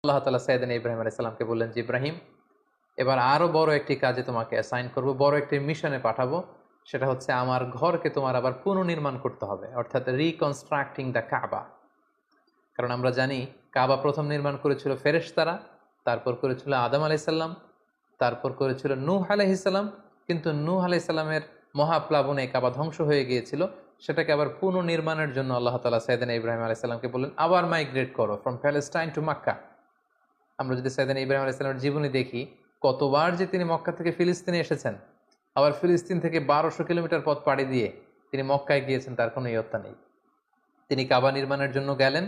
আল্লাহ তাআলা সাইয়েদনা ইব্রাহিম আলাইহিস সালামকে বললেন যে, ইব্রাহিম, এবার আরো বড় একটি কাজে তোমাকে অ্যাসাইন করব, বড় একটি মিশনে পাঠাবো। সেটা হচ্ছে আমার ঘরকে তোমার আবার পুনর্নির্মাণ করতে হবে, অর্থাৎ রিকনস্ট্রাক্টিং দ্য কাবা। কারণ আমরা জানি কাবা প্রথম নির্মাণ করেছিল ফেরেশতারা, তারপর করেছিল আদম আলাইহিস সালাম, তারপর করেছিল নূহ আলাইহিস সালাম। কিন্তু নূহ আলাইহিস সালামের মহাপ্লাবনে কাবা ধ্বংস হয়ে গিয়েছিল। সেটাকে আবার পুনর্নির্মাণের জন্য আল্লাহ তাআলা সাইয়েদনা ইব্রাহিম আলাইহিস সালামকে বললেন, আবার মাইগ্রেট করো ফ্রম প্যালেস্টাইন টু মক্কা। আমরা যদি সাইয়েদনা ইব্রাহিম আলাইহিস সালামের জীবনী দেখি, কতবার যে তিনি মক্কা থেকে ফিলিস্তিনে এসেছেন, আবার ফিলিস্তিন থেকে 1200 কিলোমিটার পথ পাড়ি দিয়ে তিনি মক্কায় গিয়েছেন, তার কোনো ইয়ত্তা নেই। তিনি কাবা নির্মাণের জন্য গেলেন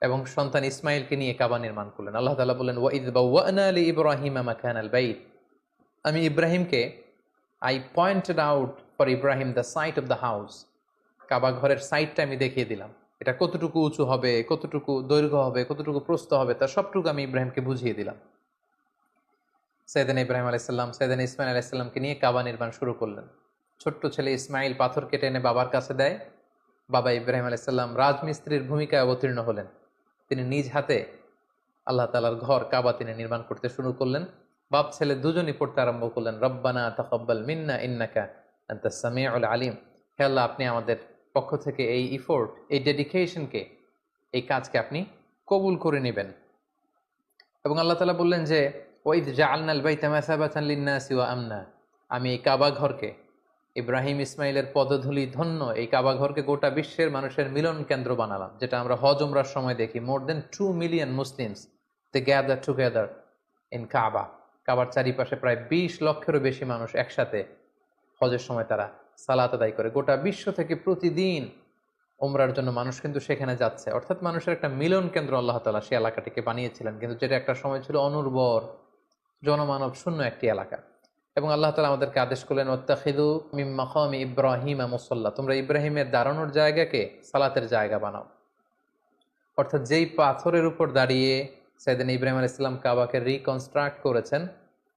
এবং সন্তান ইসমাইলকে নিয়ে কাবা নির্মাণ করলেন। আল্লাহ তাআলা বললেন, ওয়াইদ বাওয়া'না লিইব্রাহিমা মাকানাল বাইত। আমি ইব্রাহিমকে, I pointed out for Ibrahim the site of the house. Kaaba ঘরের সাইটটা আমি দেখিয়ে দিলাম, এটা কতটুকু উঁচু হবে, কতটুকু দৈর্ঘ্য হবে, কতটুকু প্রস্থ হবে, তার সবটুকু আমি ইব্রাহিমকে বুঝিয়ে দিলাম। সাইয়েদনা ইব্রাহিম আলাইহিস সালাম সাইয়েদনা ইসমাইল আলাইহিস সালামকে নিয়ে কাবা নির্মাণ শুরু করলেন। ছোট্ট ছেলে ইসমাইল পাথর কেটে এনে বাবার কাছে দেয়। বাবা ইব্রাহিম আলাইহিস সালাম রাজমিস্ত্রির ভূমিকায় অবতীর্ণ হলেন। তিনি নিজ হাতে আল্লাহ তাআলার ঘর কাবা তিনি নির্মাণ করতে শুরু করলেন। বাপ ছেলে দুজনই পড়তে আরম্ভ করলেন, রব্বানা তাকাব্বাল মিন্না ইন্নাকা আনতাস সামিউল আলিম। হে আল্লাহ, আপনি আমাদের পক্ষ থেকে এই ইফোর্ট, এই ডেডিকেশনকে, এই কাজকে আপনি কবুল করে নেবেন। এবং আল্লাহ তাআলা বললেন যে, ওয়াইদ জাআলনাল বাইতা মাসাবাতান লিন-নাসি ওয়া আমনা। আমি এই কাবা ঘরকে, ইব্রাহিম ইসমাইলের পদধূলি ধন্য এই কাবা ঘরকে গোটা বিশ্বের মানুষের মিলন কেন্দ্র বানালাম। যেটা আমরা হজ উমরার সময় দেখি, more than 2 million Muslims they gather together in Kaaba. কাবার চারিপাশে প্রায় 20 লক্ষেরও বেশি মানুষ একসাথে হজের সময় তারা সালাত আদায় করে। গোটা বিশ্ব থেকে প্রতিদিন উমরার জন্য মানুষ কিন্তু সেখানে যাচ্ছে। অর্থাৎ মানুষের একটা মিলন কেন্দ্র আল্লাহ তাআলা সেই এলাকাটিকে বানিয়েছিলেন, কিন্তু যেটা একটা সময় ছিল অনুর্বর, জনমানব শূন্য একটি এলাকা। এবং আল্লাহ তাআলা আমাদেরকে আদেশ করলেন, ওয়াত্তাখিযু মিন মাকামি ইব্রাহিমা মুসাল্লা। তোমরা ইব্রাহিমের দাঁড়ানোর জায়গাকে সালাতের জায়গা বানাও। অর্থাৎ যেই পাথরের উপর দাঁড়িয়ে সাইয়েদনা ইব্রাহিম আলাইহিস সালাম কাবাকে রিকনস্ট্রাক্ট করেছেন,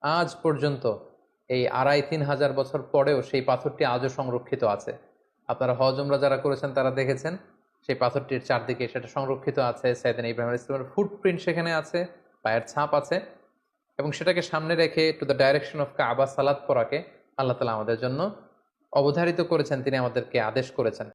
আজ পর্যন্ত এই 2500-3000 বছর পরেও সেই পাথরটি আজও সংরক্ষিত আছে। আপনারা হজ উমরা যারা করেছেন তারা দেখেছেন, সেই পাথরটির চারদিকে সেটা সংরক্ষিত আছে। সাইয়েদনা ইব্রাহিম আলাইহিস সালামের ফুটপ্রিন্ট সেখানে আছে, পায়ের ছাপ আছে। এবং সেটাকে সামনে রেখে টু দ্য ডাইরেকশন অফ কাবা সালাত পড়াকে আল্লাহ তাআলা আমাদের জন্য অবধারিত করেছেন, তিনি আমাদেরকে আদেশ করেছেন।